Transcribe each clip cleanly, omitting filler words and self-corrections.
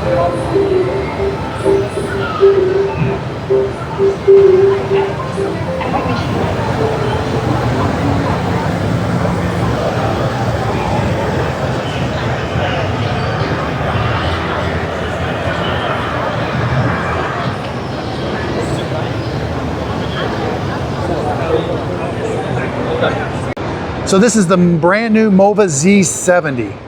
So this is the brand new Mova Z70.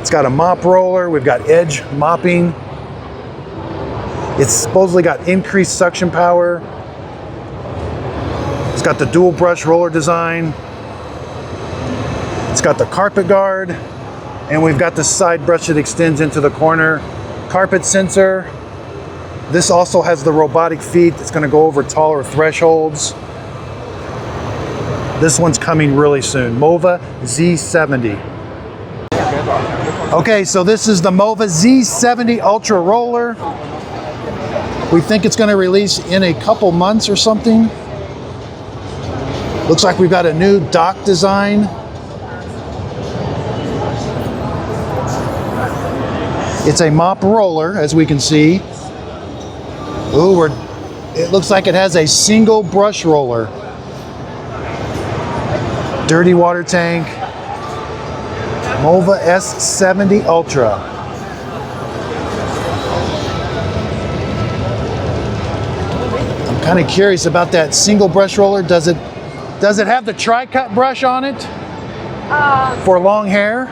It's got a mop roller, we've got edge mopping. It's supposedly got increased suction power. It's got the dual brush roller design. It's got the carpet guard, and we've got the side brush that extends into the corner. Carpet sensor. This also has the robotic feet that's going to go over taller thresholds. This one's coming really soon. Mova Z70. Okay, so this is the Mova Z70 Ultra Roller. We think it's going to release in a couple months or something. Looks like we've got a new dock design. It's a mop roller, as we can see. Ooh, it looks like it has a single brush roller. Dirty water tank. Mova S70 Ultra. I'm kind of curious about that single brush roller. Does it have the tri-cut brush on it for long hair?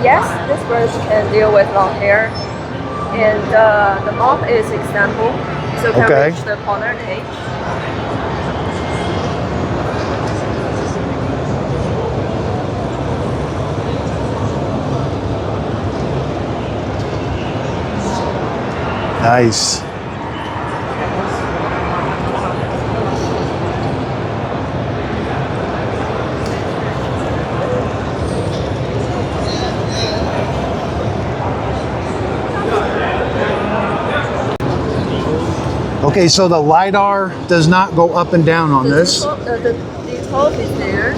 Yes, this brush can deal with long hair, and the mop is example, so it can reach the corner and edge. Nice. Okay, so the LiDAR does not go up and down on this. The default is there.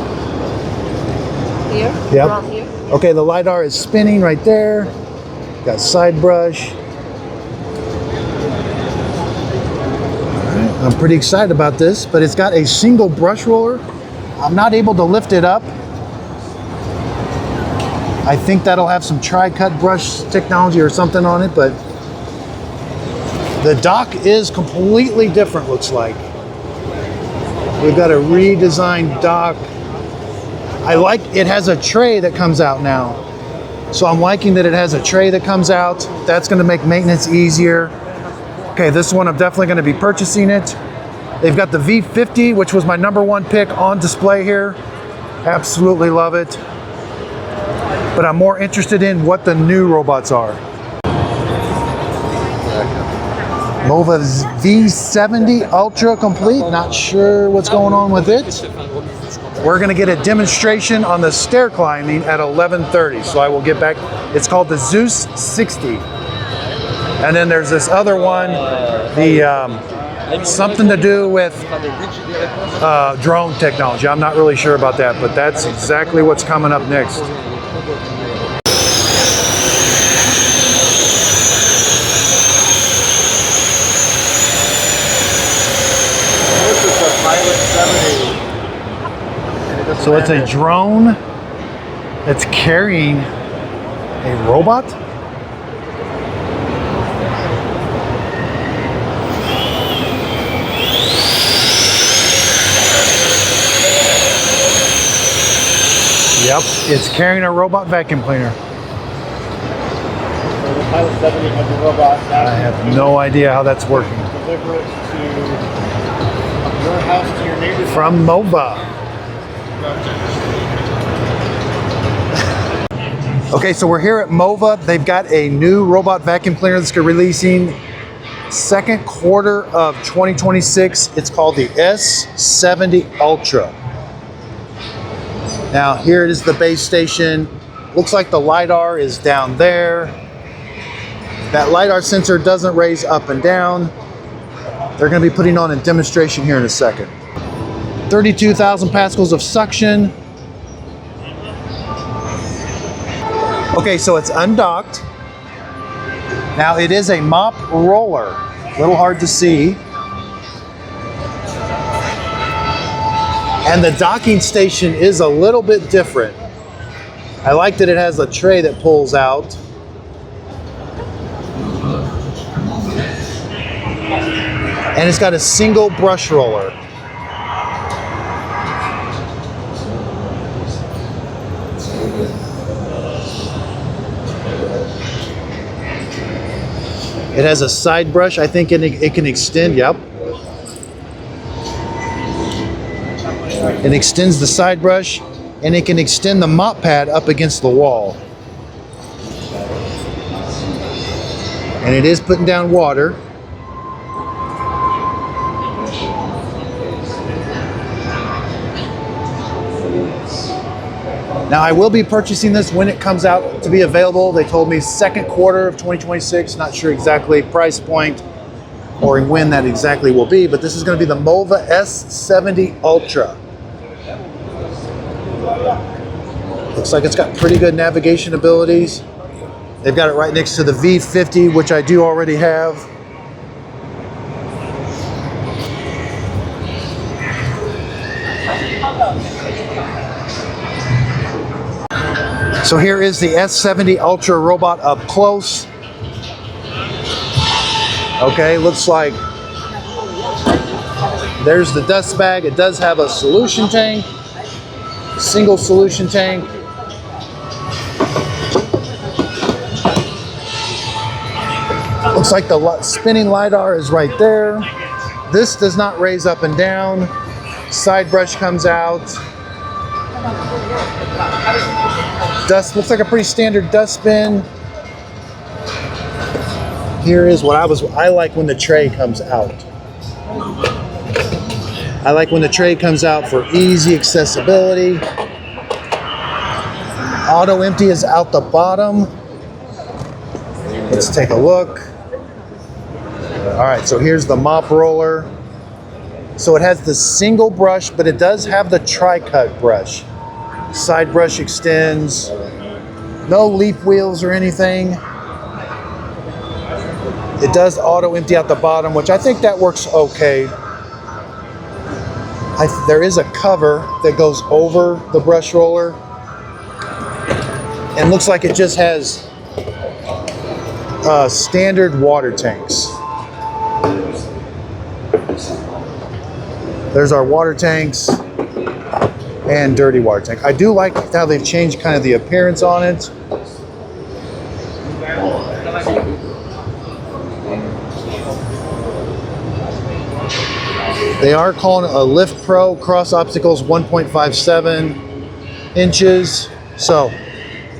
Here? Yep. Around here. Okay, the LiDAR is spinning right there. Got side brush. I'm pretty excited about this, but it's got a single brush roller. I'm not able to lift it up. I think that'll have some tri-cut brush technology or something on it, but the dock is completely different, looks like. We've got a redesigned dock. I like it has a tray that comes out now. So I'm liking that it has a tray that comes out. That's gonna make maintenance easier. Okay, this one I'm definitely gonna be purchasing it. They've got the V50, which was my #1 pick, on display here. Absolutely love it. But I'm more interested in what the new robots are. Mova V70 Ultra Complete, not sure what's going on with it. We're gonna get a demonstration on the stair climbing at 11:30, so I will get back. It's called the Zeus 60. And then there's this other one, something to do with drone technology. I'm not really sure about that, but that's exactly what's coming up next. This is the Pilot 70. So it's a drone that's carrying a robot? Yep, it's carrying a robot vacuum cleaner. So the Pilot 70 has a robot. I have no idea how that's working. Deliver it to your house, to your neighbor's From Mova. Okay, so we're here at Mova. They've got a new robot vacuum cleaner that's releasing second quarter of 2026. It's called the S70 Ultra. Now here it is, the base station. Looks like the LiDAR is down there. That LiDAR sensor doesn't raise up and down. They're gonna be putting on a demonstration here in a second. 32,000 pascals of suction. Okay, so it's undocked. Now it is a mop roller, a little hard to see. And the docking station is a little bit different. I like that it has a tray that pulls out. And it's got a single brush roller. It has a side brush, I think it can extend, yep. It extends the side brush, and it can extend the mop pad up against the wall. And it is putting down water. Now I will be purchasing this when it comes out to be available. They told me second quarter of 2026, not sure exactly price point or when that exactly will be, but this is going to be the Mova S70 Ultra. Looks like it's got pretty good navigation abilities. They've got it right next to the V50, which I do already have. So here is the S70 Ultra robot up close. Okay, looks like there's the dust bag. It does have a solution tank, single solution tank. Looks like the spinning LiDAR is right there. This does not raise up and down. Side brush comes out. Dust, looks like a pretty standard dustbin. Here is what I like when the tray comes out. I like when the tray comes out for easy accessibility. Auto empty is out the bottom. Let's take a look. All right, so here's the mop roller. So it has the single brush, but it does have the tri-cut brush. Side brush extends. No leap wheels or anything. It does auto empty out the bottom, which I think that works okay. There is a cover that goes over the brush roller. And looks like it just has standard water tanks. There's our water tanks and dirty water tank. I do like how they've changed kind of the appearance on it. They are calling it a Lift Pro, cross obstacles 1.57 inches. So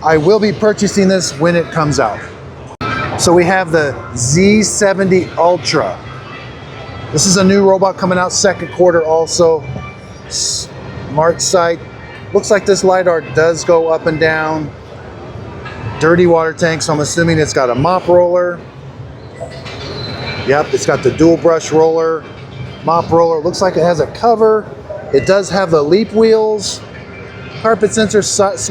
I will be purchasing this when it comes out. So we have the Z70 Ultra. This is a new robot coming out second quarter also. Smart sight. Looks like this LiDAR does go up and down. Dirty water tank, so I'm assuming it's got a mop roller. Yep, it's got the dual brush roller, mop roller. Looks like it has a cover. It does have the leap wheels. Carpet sensor,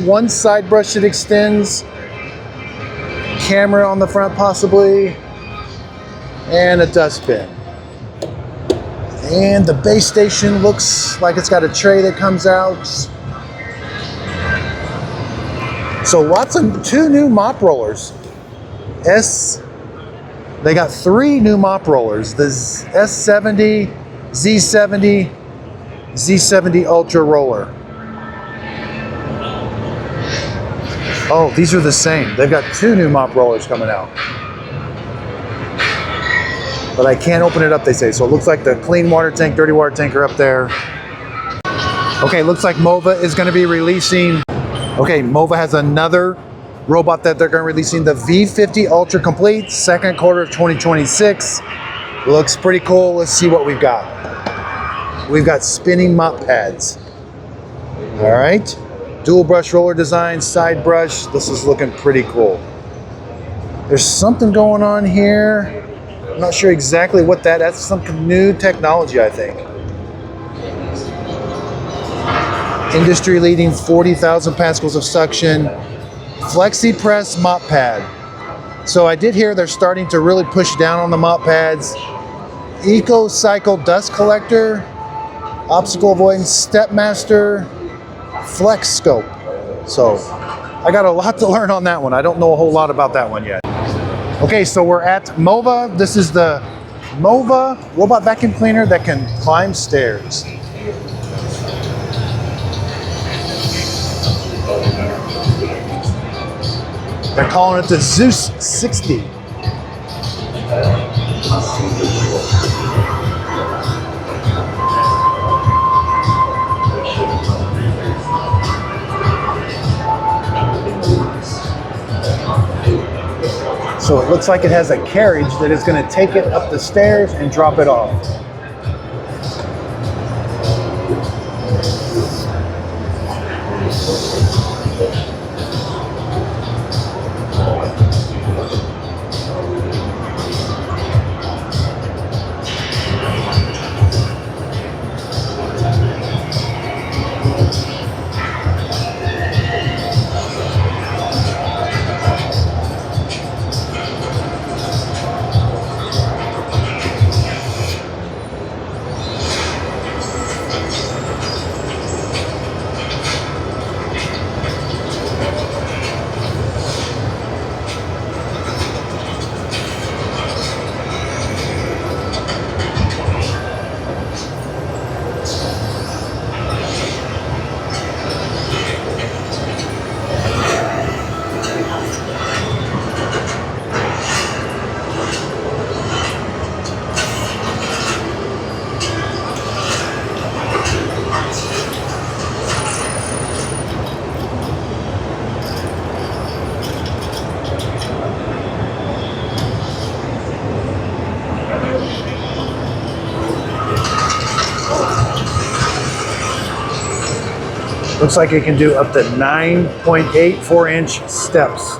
one side brush that extends. Camera on the front possibly. And a dustbin. And the base station looks like it's got a tray that comes out. So lots of two new mop rollers. They got three new mop rollers. The S70, Z70, Z70 Ultra Roller. Oh, these are the same. They've got two new mop rollers coming out. But I can't open it up, they say. So it looks like the clean water tank, dirty water tank are up there. Okay, looks like Mova is going to be releasing. Okay, Mova has another robot that they're going to be releasing, the V50 Ultra Complete, second quarter of 2026. Looks pretty cool. Let's see what we've got. We've got spinning mop pads. All right. Dual brush roller design, side brush. This is looking pretty cool. There's something going on here. I'm not sure exactly what that's some new technology, I think. Industry leading 40,000 pascals of suction. Flexi press mop pad. So I did hear they're starting to really push down on the mop pads. Eco Cycle Dust Collector, Obstacle Avoidance, Stepmaster, Flex Scope. So I got a lot to learn on that one. I don't know a whole lot about that one yet. Okay, so we're at Mova. This is the Mova robot vacuum cleaner that can climb stairs. They're calling it the Zeus 60. So it looks like it has a carriage that is going to take it up the stairs and drop it off. Looks like it can do up to 9.84-inch steps.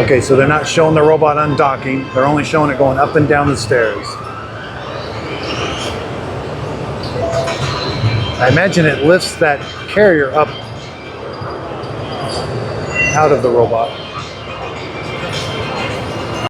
Okay, so they're not showing the robot undocking. They're only showing it going up and down the stairs. I imagine it lifts that carrier up out of the robot.